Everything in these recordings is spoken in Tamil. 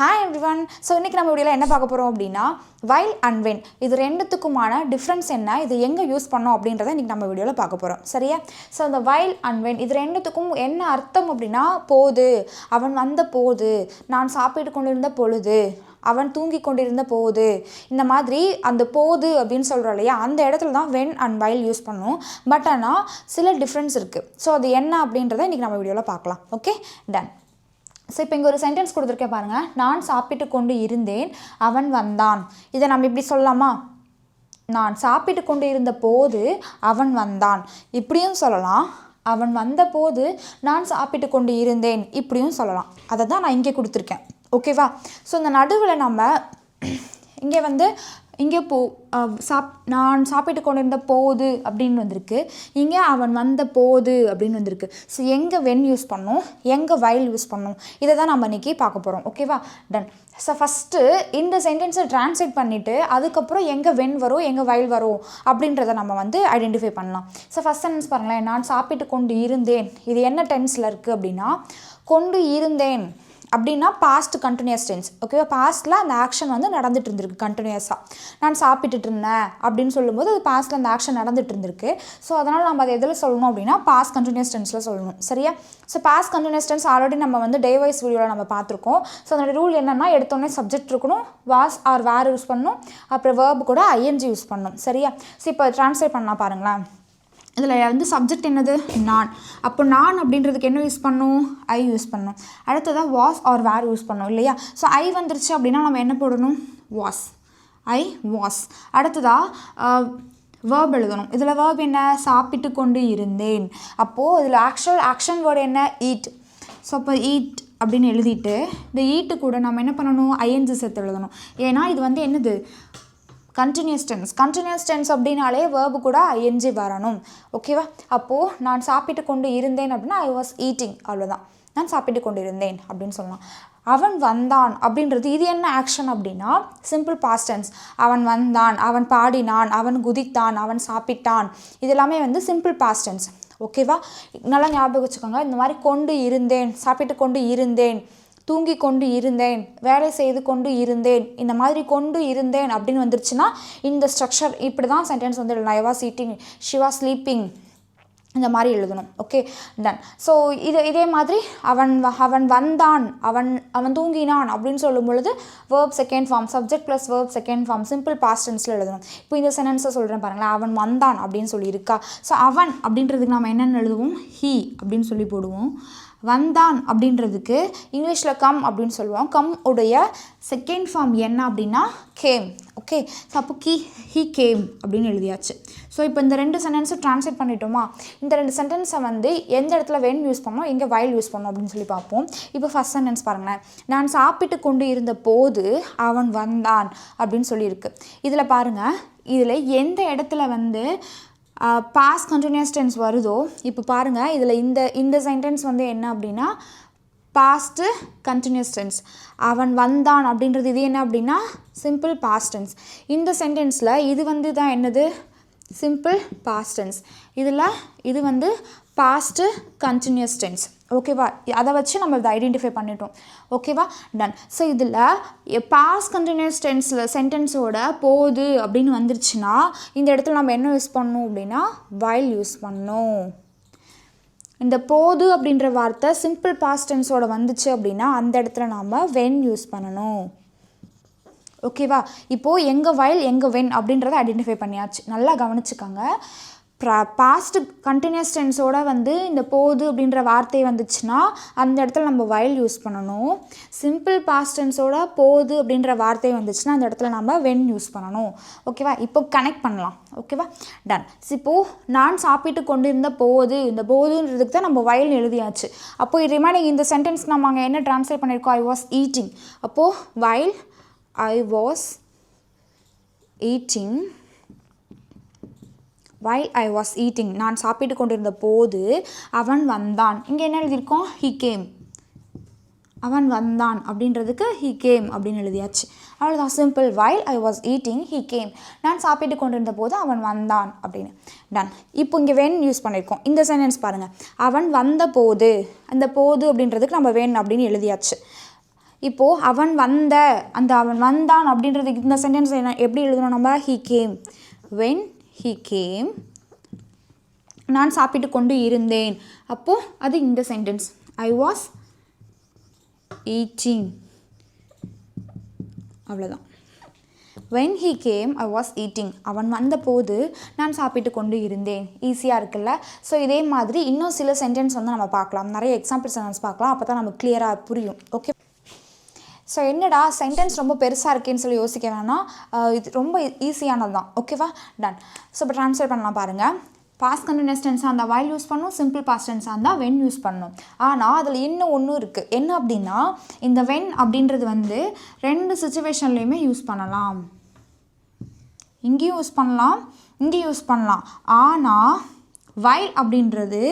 Hi everyone. So இன்னைக்கு நம்ம வீடியோல என்ன பார்க்க போறோம் அப்படினா while and when இது ரெண்டுத்துக்குமான டிஃபரன்ஸ் என்ன, இது எங்க யூஸ் பண்ணோம் அப்படின்றதை இன்னைக்கு நம்ம வீடியோல பார்க்க போறோம். சரியா? சோ அந்த while and when இது ரெண்டுத்துக்கும் என்ன அர்த்தம் அப்படினா போது, அவன் வந்த போது, நான் சாப்பிட்டு கொண்டிருந்த பொழுது, அவன் தூங்கி கொண்டிருந்த போது, இந்த மாதிரி அந்த போது அப்படின்னு சொல்றோம் இல்லையா, அந்த இடத்துல தான் when and while யூஸ் பண்ணும். பட் ஆனா சில டிஃபரன்ஸ் இருக்கு. சோ அது என்ன அப்படின்றதை இன்னைக்கு நம்ம வீடியோல பார்க்கலாம். Okay, ton. ஸோ இப்போ இங்கே ஒரு சென்டென்ஸ் கொடுத்துருக்கேன் பாருங்கள். நான் சாப்பிட்டு கொண்டு இருந்தேன், அவன் வந்தான். இதை நம்ம இப்படி சொல்லலாமா? நான் சாப்பிட்டு கொண்டு இருந்த போது அவன் வந்தான் இப்படியும் சொல்லலாம். அவன் வந்த போது நான் சாப்பிட்டு கொண்டு இருந்தேன் இப்படியும் சொல்லலாம். அதை தான் நான் இங்கே கொடுத்துருக்கேன். ஓகேவா? ஸோ இந்த நடுவில் நம்ம இங்கே நான் சாப்பிட்டு கொண்டு இருந்த போது அப்படின்னு வந்திருக்கு. இங்கே அவன் வந்த போது அப்படின்னு வந்திருக்கு. ஸோ எங்கே வென் யூஸ் பண்ணணும், எங்கே while யூஸ் பண்ணணும், இதை தான் நம்ம இன்றைக்கி பார்க்க போகிறோம். ஓகேவா? டன். ஸோ ஃபஸ்ட்டு இந்த சென்டென்ஸை ட்ரான்ஸ்லேட் பண்ணிவிட்டு அதுக்கப்புறம் எங்கே வென் வரும், எங்கே while வரும் அப்படின்றத நம்ம ஐடென்டிஃபை பண்ணலாம். ஸோ ஃபஸ்ட் சென்டென்ஸ் பாருங்களேன். நான் சாப்பிட்டு கொண்டு இருந்தேன். இது என்ன டென்ஸில் இருக்குது அப்படின்னா, கொண்டு இருந்தேன் அப்படின்னா பாஸ்ட் கண்டினியூஸ் டென்ஸ். ஓகேவா? பாஸ்ட்டில் அந்த ஆக்ஷன் நடந்துட்டு இருந்திருக்கு கண்டினியூஸாக. நான் சாப்பிட்டுட்டு இருந்தேன் அப்படின்னு சொல்லும்போது அது பாஸ்ட்டில் அந்த ஆக்ஷன் நடந்துட்டு இருந்திருக்கு. ஸோ அதனால் நம்ம அதை எதில் சொல்லணும் அப்படின்னா பாஸ்ட் கண்டினியூஸ் டென்ஸில் சொல்லணும். சரியா? So past continuous tense already நம்ம டே வைஸ் வீடியோவில் நம்ம பார்த்துருக்கோம். ஸோ அதோட ரூல் என்னென்னா, எடுத்தோடனே சப்ஜெக்ட் இருக்கணும், வாஸ் ஆர் வேர் யூஸ் பண்ணணும், அப்புறம் வேர்பு கூட ஐஎன்ஜி யூஸ் பண்ணணும். சரியா? ஸோ இப்போ ட்ரான்ஸ்லேட் பண்ணலாம் பாருங்களேன். இதில் சப்ஜெக்ட் என்னது? நான். அப்போ நான் அப்படின்றதுக்கு என்ன யூஸ் பண்ணணும்? ஐ யூஸ் பண்ணணும். அடுத்ததாக வாஸ் ஆர் வேர் யூஸ் பண்ணணும் இல்லையா? ஸோ ஐ வந்துருச்சு அப்படின்னா நம்ம என்ன போடணும்? வாஸ். I was. அடுத்ததாக வேர்ப் எழுதணும். இதில் வேர்ப் என்ன? சாப்பிட்டு கொண்டு இருந்தேன். அப்போது இதில் ஆக்ஷன் வேர்டு என்ன? ஈட். ஸோ அப்போ ஈட் அப்படின்னு எழுதிட்டு இந்த ஈட்டு கூட நம்ம என்ன பண்ணணும்? ஐஎன்ஜி சேர்த்து எழுதணும். ஏன்னா இது என்னது? கண்டினியூஸ் டென்ஸ் அப்படின்னாலே வேர்பு கூட ஐஎன்ஜி வரணும். ஓகேவா? அப்போது நான் சாப்பிட்டு கொண்டு இருந்தேன் அப்படின்னா ஐ வாஸ் ஈட்டிங், அவ்வளோதான். நான் சாப்பிட்டு கொண்டு இருந்தேன் அப்படின்னு சொல்லலாம். அவன் வந்தான் அப்படின்றது இது என்ன ஆக்ஷன் அப்படின்னா சிம்பிள் பாஸ்ட் டென்ஸ். அவன் வந்தான், அவன் பாடினான், அவன் குதித்தான், அவன் சாப்பிட்டான், இது எல்லாமே சிம்பிள் பாஸ்ட் டென்ஸ். ஓகேவா? நல்லா ஞாபகம் வச்சுக்கோங்க. இந்த மாதிரி கொண்டு இருந்தேன், சாப்பிட்டு கொண்டு இருந்தேன், தூங்கி கொண்டு இருந்தேன், வேலை செய்து கொண்டு இருந்தேன், இந்த மாதிரி கொண்டு இருந்தேன் அப்படின்னு வந்துருச்சுன்னா இந்த ஸ்ட்ரக்சர் இப்படி தான் சென்டென்ஸ் எழுதணும். I was eating, she was sleeping, இந்த மாதிரி எழுதணும். Okay, ton. ஸோ இதே மாதிரி அவன் வந்தான், அவன் தூங்கினான் அப்படின்னு சொல்லும் பொழுது verb second form, subject plus verb second form, simple past டென்ஸில் எழுதணும். இப்போ இந்த சென்டென்ஸை சொல்கிறேன் பாருங்களேன். அவன் வந்தான் அப்படின்னு சொல்லி இருக்கா. ஸோ அவன் அப்படின்றதுக்கு நம்ம என்னென்னு எழுதுவோம்? ஹீ அப்படின்னு சொல்லி போடுவோம். வந்தான் அப்படின்றதுக்கு இங்கிலீஷில் கம் அப்படின்னு சொல்லுவோம். கம் உடைய செகண்ட் ஃபார்ம் என்ன அப்படின்னா கேம். ஓகே, ஸோ அப்போ ஹீ கேம் அப்படின்னு எழுதியாச்சு. ஸோ இப்போ இந்த ரெண்டு சென்டென்ஸை ட்ரான்ஸ்லேட் பண்ணிட்டோமா? இந்த ரெண்டு சென்டென்ஸை எந்த இடத்துல வென் யூஸ் பண்ணோம், எங்கே while யூஸ் பண்ணோம் அப்படின்னு சொல்லி பார்ப்போம். இப்போ ஃபஸ்ட் சென்டென்ஸ் பாருங்களேன். நான் சாப்பிட்டு கொண்டு இருந்த போது அவன் வந்தான் அப்படின்னு சொல்லியிருக்கு. இதில் பாருங்கள், இதில் எந்த இடத்துல பாஸ்ட் கண்டினியூஸ் டென்ஸ் வருதோ, இப்போ பாருங்கள் இதில் இந்த சென்டென்ஸ் என்ன அப்படின்னா பாஸ்ட்டு கண்டினியூஸ் டென்ஸ். அவன் வந்தான் அப்படின்றது இது என்ன அப்படின்னா சிம்பிள் பாஸ்ட் டென்ஸ். இந்த சென்டென்ஸில் இது தான் என்னது? Simple past tense. இதில் இது பாஸ்ட்டு கண்டினியூஸ் டென்ஸ். ஓகேவா? அதை வச்சு நம்ம இதை ஐடென்டிஃபை பண்ணிட்டோம். ஓகேவா? டன். ஸோ இதில் பாஸ்ட் கண்டினியூஸ் டென்ஸில் சென்டென்ஸோட போது அப்படின்னு வந்துருச்சுன்னா இந்த இடத்துல நம்ம என்ன யூஸ் பண்ணணும் அப்படின்னா while யூஸ் பண்ணணும். இந்த போது அப்படின்ற வார்த்தை சிம்பிள் பாஸ்ட் டென்ஸோட வந்துச்சு அப்படின்னா அந்த இடத்துல நாம் when யூஸ் பண்ணணும். ஓகேவா? இப்போது எங்கே while எங்கே when அப்படின்றத ஐடென்டிஃபை பண்ணியாச்சு. நல்லா கவனிச்சுக்கோங்க. பாஸ்ட் கண்டினியூஸ் டென்ஸோட இந்த போது அப்படின்ற வார்த்தை வந்துச்சுன்னா அந்த இடத்துல நம்ம while யூஸ் பண்ணணும். சிம்பிள் பாஸ்ட் டென்ஸோட போது அப்படின்ற வார்த்தை வந்துச்சுன்னா அந்த இடத்துல நம்ம when யூஸ் பண்ணணும். ஓகேவா? இப்போ கனெக்ட் பண்ணலாம். ஓகேவா? டன். இப்போது நான் சாப்பிட்டு கொண்டு இருந்த போது, இந்த போதுன்றதுக்கு தான் நம்ம while எழுதியாச்சு. அப்போது ரிமைனிங் இந்த சென்டென்ஸ் நம்ம அங்கே என்ன ட்ரான்ஸ்லேட் பண்ணியிருக்கோம்? I was eating. அப்போது while I was eating, while I was eating, நான் சாப்பிட்டு கொண்டிருந்த போது அவன் வந்தான். இங்கே என்ன எழுதியிருக்கோம்? he came. அவன் வந்தான் அப்படின்றதுக்கு he came அப்படின்னு எழுதியாச்சு. அவ்வளோதான், simple. while I was eating he came. நான் சாப்பிட்டு கொண்டிருந்த போது அவன் வந்தான் அப்படின்னு. டன். இப்போ இங்கே when யூஸ் பண்ணியிருக்கோம். இந்த சென்டென்ஸ் பாருங்கள். அவன் வந்த போது, அந்த போது அப்படின்றதுக்கு நம்ம when அப்படின்னு எழுதியாச்சு. இப்போது அவன் வந்த அந்த அவன் வந்தான் அப்படின்றதுக்கு இந்த சென்டென்ஸ் என்ன எப்படி எழுதணும் நம்ம he came. when he came நான் சாப்பிட்டு கொண்டு இருந்தேன். அப்போது அது இந்த சென்டென்ஸ் I was eating. அவ்வளோதான். when he came I was eating. அவன் வந்தபோது நான் சாப்பிட்டு கொண்டு இருந்தேன். ஈஸியாக இருக்குல்ல. ஸோ இதே மாதிரி இன்னும் சில சென்டென்ஸ் வந்து நம்ம பார்க்கலாம். நிறைய எக்ஸாம்பிள் சென்டென்ஸ் பார்க்கலாம். அப்போ தான் நமக்கு கிளியராக புரியும். ஓகே. ஸோ என்னடா சென்டென்ஸ் ரொம்ப பெருசாக இருக்கேன்னு சொல்லி யோசிக்க வேணாம். இது ரொம்ப ஈஸியானது தான். ஓகேவா? டன். ஸோ இப்போ ட்ரான்ஸ்லேட் பண்ணலாம் பாருங்கள். பாஸ்ட் கண்டினியூஸ் டென்ஸாக இருந்தால் while யூஸ் பண்ணணும், சிம்பிள் பாஸ்ட் டென்ஸாக இருந்தால் when யூஸ் பண்ணணும். ஆனால் அதில் இன்னும் ஒன்றும் இருக்குது. என்ன அப்படின்னா இந்த when அப்படின்றது வந்து 2 சிச்சுவேஷன்லேயுமே யூஸ் பண்ணலாம். இங்கேயும் யூஸ் பண்ணலாம், இங்கேயும் யூஸ் பண்ணலாம். ஆனால் while அப்படின்றது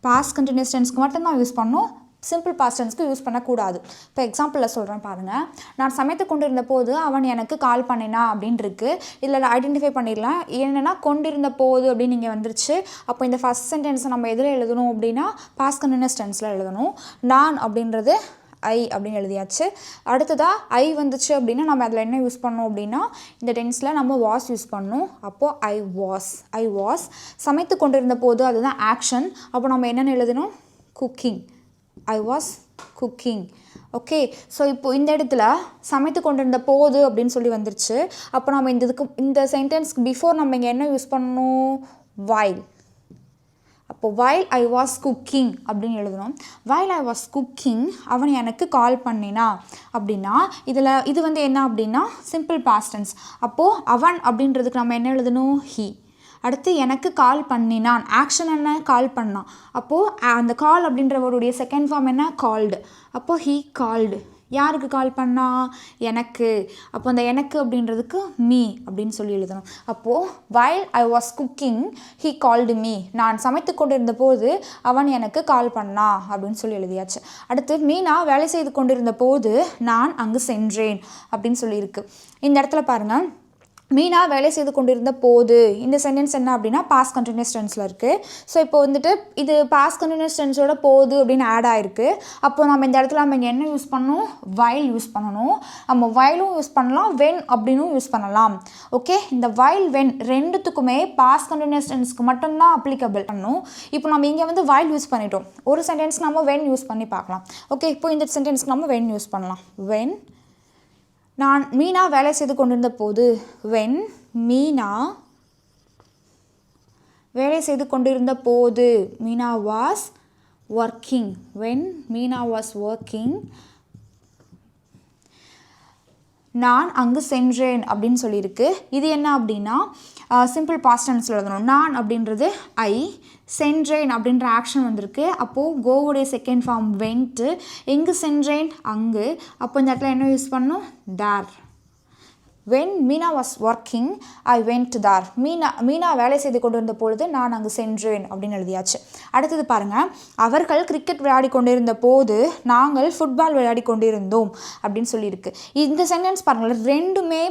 பாஸ்ட் கண்டினியூஸ் டென்ஸ்க்கு மட்டும்தான் யூஸ் பண்ணணும், சிம்பிள் பாஸ்ட் டென்ஸ்க்கு யூஸ் பண்ணக்கூடாது. இப்போ எக்ஸாம்பிளில் சொல்கிறேன் பாருங்கள். நான் சமைத்து கொண்டிருந்த போது அவன் எனக்கு கால் பண்ணினா அப்படின்னு இருக்குது. இதில் ஐடென்டிஃபை பண்ணிடலாம். என்னென்னா கொண்டிருந்த போது அப்படின்னு இங்கே வந்துருச்சு. அப்போ இந்த ஃபஸ்ட் சென்டென்ஸை நம்ம எதில் எழுதணும் அப்படின்னா பாஸ்ட் கண்டினியூஸ் டென்ஸில் எழுதணும். நான் அப்படின்றது ஐ அப்படின்னு எழுதியாச்சு. அடுத்ததாக ஐ வந்துச்சு அப்படின்னா நம்ம அதில் என்ன யூஸ் பண்ணோம் அப்படின்னா இந்த டென்ஸில் நம்ம வாஸ் யூஸ் பண்ணணும். அப்போது ஐ வாஸ் சமைத்து கொண்டிருந்த போது அதுதான் ஆக்ஷன். அப்போ நம்ம என்னென்னு எழுதணும்? Cooking. I was cooking. Okay. So இப்போது இந்த இடத்துல சமைத்து கொண்டிருந்த போது அப்படின்னு சொல்லி வந்துருச்சு. அப்போ நம்ம இந்த சென்டென்ஸ்க்கு பிஃபோர் நம்ம இங்கே என்ன யூஸ் பண்ணணும்? while. அப்போது while I was cooking அப்படின்னு எழுதணும். while I was cooking அவன் எனக்கு கால் பண்ணினா அப்படின்னா இது வந்து என்ன அப்படின்னா சிம்பிள் பாஸ்ட் டென்ஸ். அப்போது அவன் அப்படின்றதுக்கு நம்ம என்ன எழுதணும்? he. அடுத்து எனக்கு கால் பண்ணினான். ஆக்ஷன் என்ன? கால் பண்ணான். அப்போது அந்த கால் அப்படின்றவருடைய செகண்ட் ஃபார்ம் என்ன? கால்டு. அப்போது ஹீ கால்டு. யாருக்கு கால் பண்ணா? எனக்கு. அப்போ அந்த எனக்கு அப்படின்றதுக்கு மீ அப்படின்னு சொல்லி எழுதணும். அப்போது while I was cooking he called me. நான் சமைத்து கொண்டிருந்த போது அவன் எனக்கு கால் பண்ணா அப்படின்னு சொல்லி எழுதியாச்சு. அடுத்து மீனா வேலை செய்து கொண்டிருந்த போது நான் அங்கு சென்றேன் அப்படின்னு சொல்லியிருக்கு. இந்த இடத்துல பாருங்கள். மீனா வேலை செய்து கொண்டிருந்த போது இந்த சென்டென்ஸ் என்ன அப்படின்னா பாஸ்ட் கண்டினியூஸ் டென்ஸில் இருக்குது. ஸோ இப்போ வந்துட்டு இது பாஸ்ட் கண்டினியூஸ் டென்ஸோட போது அப்படின்னு ஆட் ஆகிருக்கு. அப்போ நம்ம இந்த இடத்துல நம்ம இங்கே என்ன யூஸ் பண்ணணும்? while யூஸ் பண்ணணும். நம்ம whileம் யூஸ் பண்ணலாம், when அப்படின்னும் யூஸ் பண்ணலாம். ஓகே. இந்த while when ரெண்டுத்துக்குமே பாஸ்ட் கண்டினியூஸ் டென்ஸ்க்கு மட்டும்தான் அப்ளிகபிள் பண்ணணும். இப்போ நம்ம இங்கே வந்து while யூஸ் பண்ணிட்டோம். ஒரு சென்டென்ஸ்க்கு நம்ம when யூஸ் பண்ணி பார்க்கலாம். ஓகே. இப்போ இந்த சென்டென்ஸ்க்கு நம்ம when யூஸ் பண்ணலாம். when நான் மீனா வேலை செய்து கொண்டிருந்த போது when மீனா வேலை செய்து கொண்டிருந்த போது Meena was working. when Meena was working நான் அங்கு சென்றேன் அப்படின்னு சொல்லியிருக்கு. இது என்ன அப்படின்னா சிம்பிள் பாஸ்ட் டென்ஸில் எழுதணும். நான் அப்படின்றது ஐ, சென்றேன் அப்படின்ற ஆக்ஷன் வந்திருக்கு. அப்போது கோவுடைய செகண்ட் ஃபார்ம் வென்ட்டு. எங்கு சென்றேன்? அங்கு. அப்போ இந்த இடத்துல என்ன யூஸ் பண்ணணும்? There. when Meena was working I went there. Meena வேலை செய்து கொண்டிருந்த பொழுது நான் அங்கு சென்றேன் அப்படின்னு எழுதியாச்சு. அடுத்தது பாருங்கள். அவர்கள் கிரிக்கெட் விளையாடி கொண்டிருந்த போது நாங்கள் ஃபுட்பால் விளையாடி கொண்டிருந்தோம் அப்படின்னு சொல்லியிருக்கு. இந்த சென்டென்ஸ் பாருங்கள், ரெண்டுமே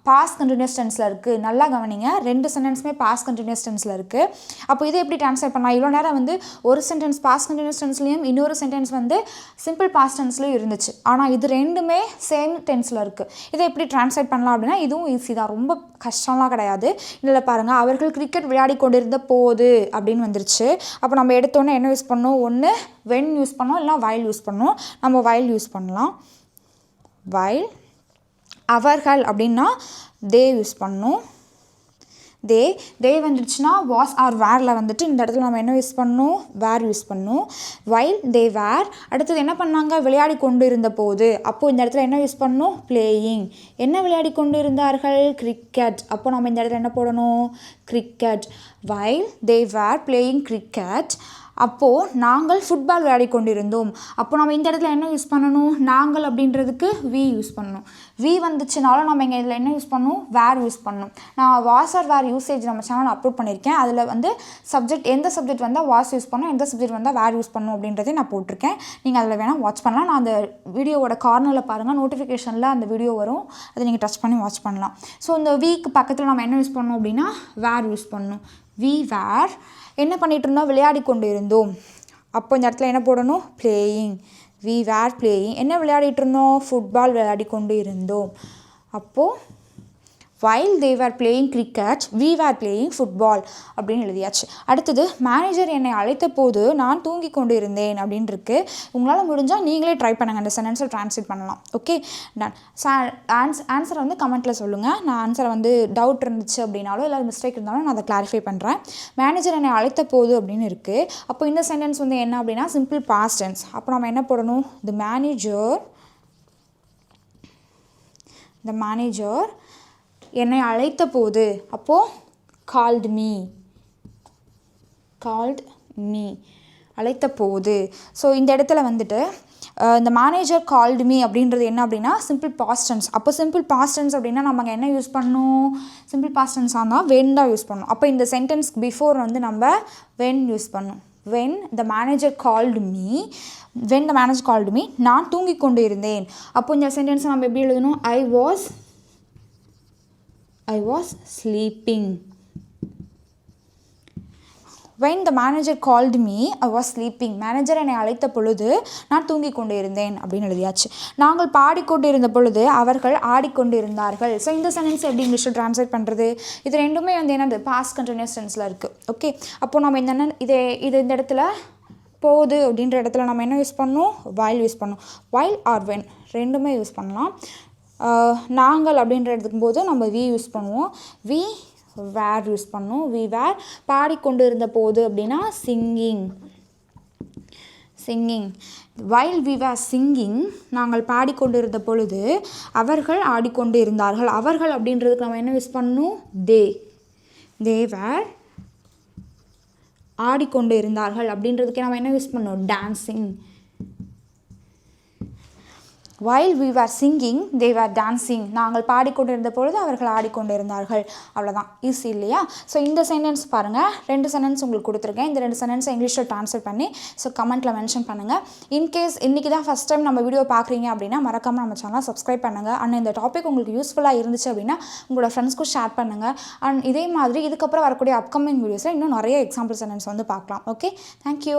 பாஸ்ட் கண்டினியூஸ் டென்ஸில் இருக்குது. நல்லா கவனிங்க. 2 சென்டென்ஸுமே பாஸ்ட் கண்டினியூஸ் டென்ஸில் இருக்குது. அப்போ இதை எப்படி ட்ரான்ஸ்லேட் பண்ணலாம்? இவ்வளோ நேரம் வந்து ஒரு சென்டென்ஸ் பாஸ்ட் கண்டினியூஸ் டென்ஸ்லேயும் இன்னொரு சென்டென்ஸ் வந்து சிம்பிள் பாஸ்ட் டென்ஸ்லேயும் இருந்துச்சு. ஆனால் இது ரெண்டுமே சேம் டென்ஸில் இருக்குது. இதை எப்படி ட்ரான்ஸ்லேட் பண்ணலாம் அப்படின்னா இதுவும் ஈஸி தான், ரொம்ப கஷ்டம்லாம் கிடையாது. இதில் பாருங்கள், அவர்கள் கிரிக்கெட் விளையாடி கொண்டிருந்த போது அப்படின்னு வந்துருச்சு. அப்போ நம்ம எடுத்தோன்னே என்ன யூஸ் பண்ணோம்? ஒன்று when யூஸ் பண்ணோம், இல்லைனா while யூஸ் பண்ணோம். நம்ம while யூஸ் பண்ணலாம். while அவர்கள் அப்படின்னா தே யூஸ் பண்ணணும். தே வந்துடுச்சுன்னா வாஸ் ஆர் வேரில் வந்துட்டு இந்த இடத்துல நம்ம என்ன யூஸ் பண்ணணும்? வேர் யூஸ் பண்ணணும். while they were. அடுத்தது என்ன பண்ணாங்க? விளையாடி கொண்டு இருந்த போது. அப்போது இந்த இடத்துல என்ன யூஸ் பண்ணணும்? பிளேயிங். என்ன விளையாடி கொண்டு இருந்தார்கள்? கிரிக்கெட். அப்போ நம்ம இந்த இடத்துல என்ன போடணும்? Cricket. while they were playing cricket அப்போது நாங்கள் ஃபுட்பால் விளையாடி கொண்டிருந்தோம். அப்போ நம்ம இந்த இடத்துல என்ன யூஸ் பண்ணணும்? நாங்கள் அப்படின்றதுக்கு வி யூஸ் பண்ணணும். வி வந்துச்சுனாலும் நம்ம இங்கே இதில் என்ன யூஸ் பண்ணணும்? வேர் யூஸ் பண்ணணும். நான் வாஸ் ஆர் வேர் யூசேஜ் நம்ம சேனல் அப்லோட் பண்ணியிருக்கேன். அதில் வந்து சப்ஜெக்ட் எந்த சப்ஜெக்ட் வந்தால் வாஸ் யூஸ் பண்ணணும், எந்த சப்ஜெக்ட் வந்தால் வேர் யூஸ் பண்ணணும் அப்படின்றதே நான் போட்டிருக்கேன். நீங்கள் அதில் வேணால் வாட்ச் பண்ணலாம். நான் அந்த வீடியோவோட கார்னரில் பாருங்கள், நோட்டிஃபிகேஷனில் அந்த வீடியோ வரும், அதை நீங்கள் டச் பண்ணி வாட்ச் பண்ணலாம். ஸோ இந்த வீக்கு பக்கத்தில் நம்ம என்ன யூஸ் பண்ணணும் அப்படின்னா வேர் யூஸ் பண்ணணும். வி வேர் என்ன பண்ணிகிட்டு இருந்தோம்? விளையாடி கொண்டு இருந்தோம். அப்போ இந்த இடத்துல என்ன போடணும்? பிளேயிங். we were playing என்ன விளையாடிட்டு இருந்தோம் ஃபுட்பால் விளையாடி கொண்டு இருந்தோம் அப்போது while they were playing cricket we were playing football அப்படின்னு எழுதியாச்சு அடுத்தது மேனேஜர் என்னை அழைத்த போது நான் தூங்கி கொண்டு இருந்தேன் அப்படின்னு இருக்கு உங்களால் முடிஞ்சால் நீங்களே ட்ரை பண்ணுங்கள் அந்த சென்டென்ஸை ட்ரான்ஸ்லேட் பண்ணலாம் ஓகே டன் ஆன்சரை வந்து கமெண்ட்டில் சொல்லுங்கள் நான் ஆன்சரை வந்து டவுட் இருந்துச்சு அப்படின்னாலும் இல்லை மிஸ்டேக் இருந்தாலும் நான் அதை கிளாரிஃபை பண்ணுறேன் மேனேஜர் என்னை அழைத்த போது அப்படின்னு இருக்குது அப்போ இந்த சென்டென்ஸ் வந்து என்ன அப்படின்னா சிம்பிள் பாஸ்ட் டென்ஸ் அப்போ நம்ம என்ன போடணும் the manager என்னை அழைத்த போது அப்போது called me அழைத்த போது ஸோ இந்த இடத்துல வந்துட்டு இந்த மேனேஜர் கால்டு மீ அப்படின்றது என்ன அப்படின்னா சிம்பிள் பாஸ்ட் டென்ஸ் அப்போ சிம்பிள் பாஸ்ட் டென்ஸ் அப்படின்னா நம்ம என்ன யூஸ் பண்ணணும் சிம்பிள் பாஸ்ட் டென்ஸாக இருந்தால் வென் தான் யூஸ் பண்ணணும் அப்போ இந்த சென்டென்ஸ் பிஃபோர் வந்து நம்ம வென் யூஸ் பண்ணணும் when the manager called me நான் தூங்கிக் கொண்டு இருந்தேன் அப்போ இந்த சென்டென்ஸை நம்ம எப்படி எழுதணும் I was sleeping. When the manager called me, I was sleeping. Manager என்னை அழைத்த பொழுது நான் தூங்கிக் கொண்டு இருந்தேன் அப்படின்னு எழுதியாச்சு நாங்கள் பாடிக்கொண்டு இருந்த பொழுது அவர்கள் ஆடிக்கொண்டு இருந்தார்கள் ஸோ இந்த சென்டென்ஸ் எப்படி இங்கிலீஷில் ட்ரான்ஸ்லேட் பண்ணுறது இது ரெண்டுமே வந்து என்னது பாஸ்ட் கண்டினியூஸ் டென்ஸில் இருக்குது ஓகே அப்போது நம்ம இது இந்த இடத்துல போகுது அப்படின்ற இடத்துல நம்ம என்ன யூஸ் பண்ணணும் while யூஸ் பண்ணணும் while or when ரெண்டுமே யூஸ் பண்ணலாம் நாங்கள் அப்படின்ற எடுத்துக்கும்போது நம்ம வி யூஸ் பண்ணுவோம் வி வேர் யூஸ் பண்ணுவோம் வி வேர் பாடிக்கொண்டு இருந்த போது அப்படின்னா singing while we were singing நாங்கள் பாடிக்கொண்டு இருந்த பொழுது அவர்கள் ஆடிக்கொண்டு இருந்தார்கள் அவர்கள் அப்படின்றதுக்கு நம்ம என்ன யூஸ் பண்ணணும் they were ஆடிக்கொண்டு இருந்தார்கள் அப்படின்றதுக்கு நம்ம என்ன யூஸ் பண்ணணும் dancing while we were singing they were dancing நாங்கள் பாடிக்கொண்டிருந்த பொழுது அவர்கள் ஆடிக்கொண்டிருந்தார்கள் அவ்வளோதான் ஈஸி இல்லையா ஸோ இந்த சென்டென்ஸ் பாருங்கள் 2 சென்டென்ஸ் உங்களுக்கு கொடுத்துருக்கேன் இந்த 2 சென்டென்ஸை இங்கிலீஷில் ட்ரான்ஸ்லேட் பண்ணி ஸோ கமெண்ட்டில் மென்ஷன் பண்ணுங்கள் இன்கேஸ் இன்றைக்கி தான் ஃபஸ்ட் டைம் நம்ம வீடியோ பார்க்குறீங்க அப்படின்னா மறக்காமல் நம்ம சேனலை சப்ஸ்கிரைப் பண்ணுங்கள் அண்ட் இந்த டாபிக் உங்களுக்கு யூஸ்ஃபுல்லாக இருந்துச்சு அப்படின்னா உங்களோட ஃப்ரெண்ட்ஸ்க்கும் ஷேர் பண்ணுங்கள் அண்ட் இதே மாதிரி இதுக்கப்புறம் வரக்கூடிய அப்கமிங் வீடியோஸில் இன்னும் நிறைய எக்ஸாம்பிள் சென்டென்ஸ் வந்து பார்க்கலாம் ஓகே தேங்க்யூ